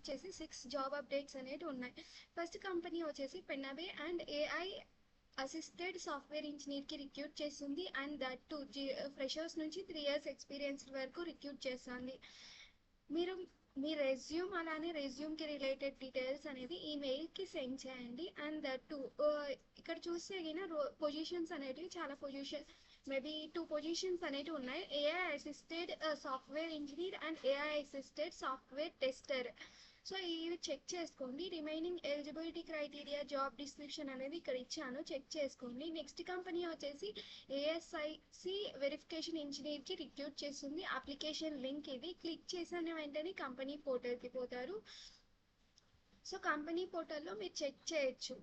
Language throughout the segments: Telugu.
వచ్చేసి 6 జాబ్ అప్డేట్స్ అనేవి ఉన్నాయి. ఫస్ట్ కంపెనీ వచ్చేసి పెన్నబే అండ్ ఏఐ అసిస్టెడ్ సాఫ్ట్వేర్ ఇంజనీర్కి రిక్రూట్ చేస్తుంది. అండ్ దట్ టు ఫ్రెషర్స్ నుంచి 3 years ఎక్స్పీరియన్స్ వరకు రిక్రూట్ చేస్తుంది. మీరు మీ రెజ్యూమ్ అలానే రెజ్యూమ్కి రిలేటెడ్ డీటెయిల్స్ అనేది ఈమెయిల్కి సెండ్ చేయండి. అండ్ దట్ టు ఇక్కడ చూస్తే పొజిషన్స్ అనేటివి చాలా మేబీ 2 పొజిషన్స్ అనేవి ఉన్నాయి. AI assisted software engineer and AI assisted software tester. So ఇవి చెక్ చేసుకోండి. Remaining eligibility criteria job description అనేది ఇక్కడ ఇచ్చాను, చెక్ చేసుకోండి. నెక్స్ట్ కంపెనీ వచ్చేసి ఏఎస్ఐసి వెరిఫికేషన్ ఇంజనీర్కి రిక్రూట్ చేస్తుంది. అప్లికేషన్ లింక్ ఇది, క్లిక్ చేసిన వెంటనే కంపెనీ పోర్టల్కి పోతారు. సో కంపెనీ పోర్టల్లో మీరు చెక్ చేయొచ్చు.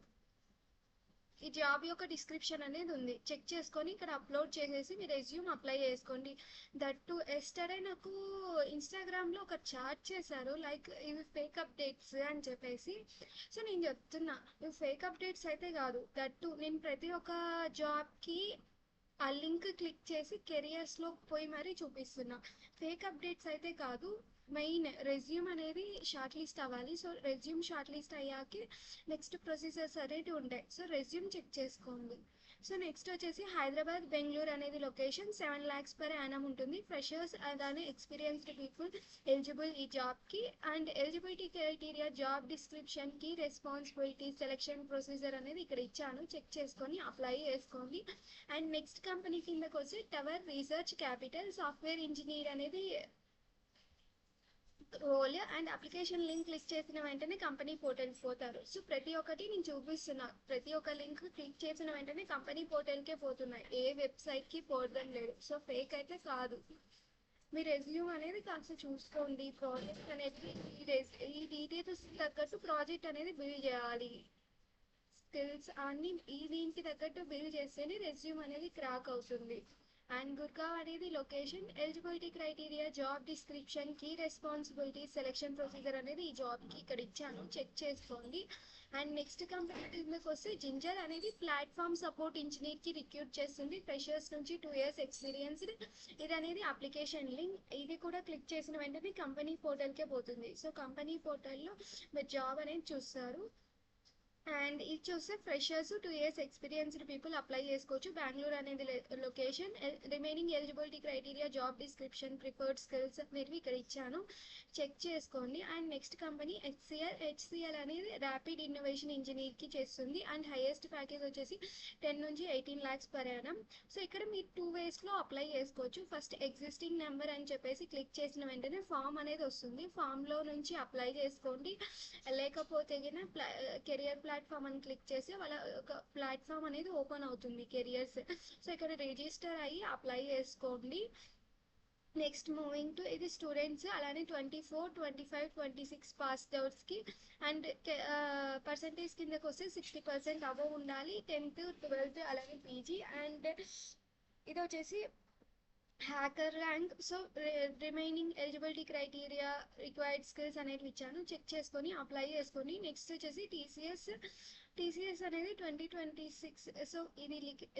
ఈ జాబ్ యొక్క డిస్క్రిప్షన్ అనేది ఉంది, చెక్ చేసుకొని ఇక్కడ అప్లోడ్ చేసేసి మీ రెజ్యూమ్ అప్లై చేసుకోండి. దట్ టు ఎస్టర్డే నాకు ఇన్స్టాగ్రామ్లో ఒక చాట్ చేశారు, లైక్ ఇవి ఫేక్ అప్డేట్స్ అని చెప్పేసి. సో నేను చెప్తున్నా, ఇవి ఫేక్ అప్డేట్స్ అయితే కాదు. దట్ టు నేను ప్రతి ఒక్క జాబ్కి ఆ లింక్ క్లిక్ చేసి కెరియర్స్లో పోయి మరీ చూపిస్తున్నా. ఫేక్ అప్డేట్స్ అయితే కాదు. మెయిన్ రెజ్యూమ్ అనేది షార్ట్ లిస్ట్ అవ్వాలి. సో రెజ్యూమ్ షార్ట్ లిస్ట్ అయ్యాకే నెక్స్ట్ ప్రొసీజర్స్ అనేవి ఉంటాయి. సో రెజ్యూమ్ చెక్ చేసుకోండి. సో నెక్స్ట్ వచ్చేసి హైదరాబాద్ బెంగళూరు అనేది లొకేషన్. 7 lakhs per annum ఉంటుంది. ఫ్రెషర్స్ అలానే ఎక్స్పీరియన్స్డ్ పీపుల్ ఎలిజిబుల్ ఈ జాబ్కి. అండ్ ఎలిజిబిలిటీ క్రైటీరియా జాబ్ డిస్క్రిప్షన్కి రెస్పాన్సిబిలిటీ సెలెక్షన్ ప్రొసీజర్ అనేది ఇక్కడ ఇచ్చాను, చెక్ చేసుకొని అప్లై చేసుకోండి. అండ్ నెక్స్ట్ కంపెనీ కిందకు వచ్చి Tower Research Capital software engineer అనేది role. And application link click చేసిన వెంటనే కంపెనీ పోర్టల్కి పోతారు. సో ప్రతి ఒక్కటి నేను చూపిస్తున్నా, ప్రతి ఒక్క లింక్ క్లిక్ చేసిన వెంటనే కంపెనీ పోర్టల్కే పోతున్నాయి, ఏ వెబ్సైట్కి పోవడం లేదు. సో ఫేక్ అయితే కాదు. మీ రెజ్యూమ్ అనేది కాస్త చూసుకోండి. ప్రాజెక్ట్ అనేది ఈ డీటెయిల్స్ తగ్గట్టు ప్రాజెక్ట్ అనేది బిల్డ్ చేయాలి. స్కిల్స్ అన్ని దీనికి తగ్గట్టు బిల్డ్ చేస్తేనే రెజ్యూమ్ అనేది క్రాక్ అవుతుంది. అండ్ గుర్గావ్ అనేది location. Eligibility criteria job description key responsibility selection procedure అనేది ఈ జాబ్కి ఇక్కడ ఇచ్చాను, చెక్ చేసుకోండి. అండ్ నెక్స్ట్ కంపెనీ కిందకి వస్తే జింజర్ అనేది ప్లాట్ఫామ్ సపోర్ట్ ఇంజనీర్కి రిక్రూట్ చేస్తుంది. ఫ్రెషర్స్ నుంచి 2 years ఎక్స్పీరియన్స్డ్. ఇది అనేది అప్లికేషన్ లింక్, ఇది కూడా క్లిక్ చేసిన వెంటనే కంపెనీ పోర్టల్కే పోతుంది. సో కంపెనీ పోర్టల్లో మీరు జాబ్ అనేది చూస్తారు. అండ్ ఇది చూస్తే freshers 2 years experienced people apply చేసుకోవచ్చు. బెంగళూరు అనేది location. Remaining eligibility criteria job description preferred skills మీరు ఇక్కడ ఇచ్చాను, చెక్ చేసుకోండి. అండ్ నెక్స్ట్ కంపెనీ హెచ్సిఎల్ అనేది ర్యాపిడ్ ఇన్నోవేషన్ ఇంజనీర్కి చేస్తుంది. అండ్ హైయెస్ట్ ప్యాకేజ్ వచ్చేసి 10 నుంచి 18 lakhs per annum. సో ఇక్కడ మీరు 2 waysలో అప్లై చేసుకోవచ్చు. ఫస్ట్ ఎగ్జిస్టింగ్ నెంబర్ అని చెప్పేసి క్లిక్ చేసిన వెంటనే ఫామ్ అనేది వస్తుంది, ఫామ్లో నుంచి అప్లై చేసుకోండి. లేకపోతే కెరియర్ ప్లాట్ఫామ్ అని క్లిక్ చేసి వాళ్ళ ఒక ప్లాట్ఫామ్ అనేది ఓపెన్ అవుతుంది కెరియర్స్. సో ఇక్కడ రిజిస్టర్ అయ్యి అప్లై చేసుకోండి. నెక్స్ట్ మూవింగ్ టు ఇది స్టూడెంట్స్ అలానే 24, 25, 26 పాస్ అవుట్స్కి. అండ్ పర్సంటేజ్ కిందకి వస్తే 60% అబవ్ ఉండాలి. 10th, 12th అలానే పీజీ. అండ్ ఇది వచ్చేసి hacker rank. So remaining eligibility criteria required skills అనేవి ఇచ్చాను, చెక్ చేసుకొని అప్లై చేసుకొని. నెక్స్ట్ వచ్చేసి టీసీఎస్ అనేది 2026. సో ఇది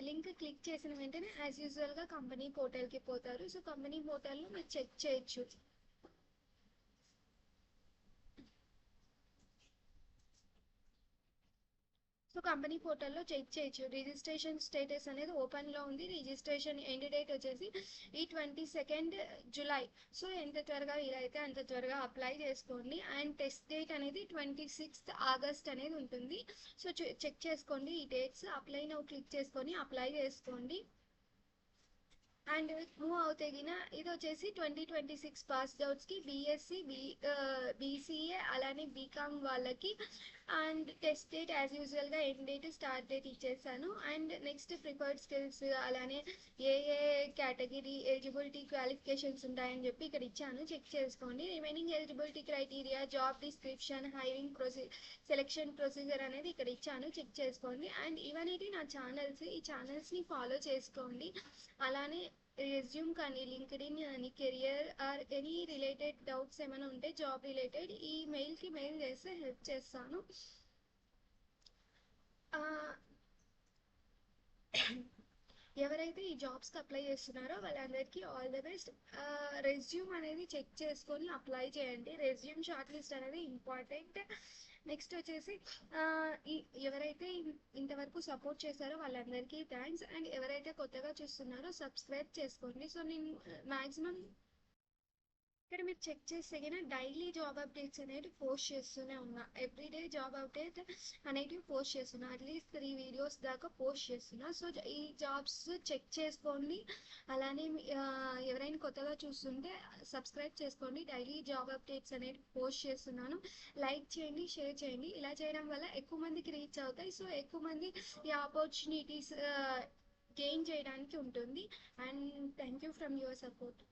లింక్ క్లిక్ చేసిన వెంటనే యాజ్ యూజువల్గా కంపెనీ పోర్టల్కి పోతారు. సో కంపెనీ పోర్టల్లో మీరు చెక్ చేయొచ్చు. సో కంపెనీ పోర్టల్లో చెక్ చేయొచ్చు. రిజిస్ట్రేషన్ స్టేటస్ అనేది ఓపెన్లో ఉంది. రిజిస్ట్రేషన్ ఎండ్ డేట్ వచ్చేసి ఈ 22nd July. సో ఎంత త్వరగా వీలైతే అంత త్వరగా అప్లై చేసుకోండి. అండ్ టెస్ట్ డేట్ అనేది 26th August అనేది ఉంటుంది. సో చెక్ చేసుకోండి ఈ డేట్స్. అప్లై నౌ క్లిక్ చేసుకొని అప్లై చేసుకోండి. అండ్ మూవ్ అవుతగిన ఇది వచ్చేసి 2026 పాస్ అవుట్స్కి బీఎస్సీ బీసీఏ అలానే బీకామ్ వాళ్ళకి. అండ్ టెస్ట్ డేట్ యాజ్ యూజువల్గా ఎండ్ డేట్ స్టార్ట్ డేట్ ఇచ్చేసాను. అండ్ నెక్స్ట్ ప్రిఫర్డ్ స్కిల్స్ అలానే ఏ కేటగిరీ ఎలిజిబిలిటీ క్వాలిఫికేషన్స్ ఉంటాయని చెప్పి ఇక్కడ ఇచ్చాను, చెక్ చేసుకోండి. Remaining eligibility criteria job description hiring selection procedure అనేది ఇక్కడ ఇచ్చాను, చెక్ చేసుకోండి. అండ్ ఇవన్నీ నా ఛానల్స్, ఈ ఛానల్స్ని ఫాలో చేసుకోండి. అలానే రెజ్యూమ్ కానీ లింక్డ్ఇన్ కానీ career or any related doubts ఏమైనా ఉంటే జాబ్ రిలేటెడ్ ఈ మెయిల్కి మెయిల్ చేస్తే హెల్ప్ చేస్తాను. ఎవరైతే ఈ జాబ్స్కి అప్లై చేస్తున్నారో వాళ్ళందరికీ ఆల్ ద బెస్ట్. రెజ్యూమ్ అనేది చెక్ చేసుకొని అప్లై చేయండి. రెజ్యూమ్ షార్ట్ లిస్ట్ అనేది ఇంపార్టెంట్. నెక్స్ట్ వచ్చేసి ఎవరైతే ఇంతవరకు సపోర్ట్ చేశారో వాళ్ళందరికీ థ్యాంక్స్. అండ్ ఎవరైతే కొత్తగా చూస్తున్నారో సబ్స్క్రైబ్ చేసుకోండి. సో నేను మ్యాక్సిమం ఇక్కడ మీరు చెక్ చేస్తే కనుక డైలీ జాబ్ అప్డేట్స్ అనేవి పోస్ట్ చేస్తూనే ఉన్నా. ఎవ్రీడే జాబ్ అప్డేట్ అనేటివి పోస్ట్ చేస్తున్నా. అట్లీస్ట్ 3 వీడియోస్ దాకా పోస్ట్ చేస్తున్నా. సో ఈ జాబ్స్ చెక్ చేసుకోండి. అలానే ఎవరైనా కొత్తగా చూస్తుంటే సబ్స్క్రైబ్ చేసుకోండి. డైలీ జాబ్ అప్డేట్స్ అనేవి పోస్ట్ చేస్తున్నాను. లైక్ చేయండి, షేర్ చేయండి. ఇలా చేయడం వల్ల ఎక్కువ మందికి రీచ్ అవుతాయి. సో ఎక్కువ మంది ఈ ఆపర్చునిటీస్ గెయిన్ చేయడానికి ఉంటుంది. And thank you from your support.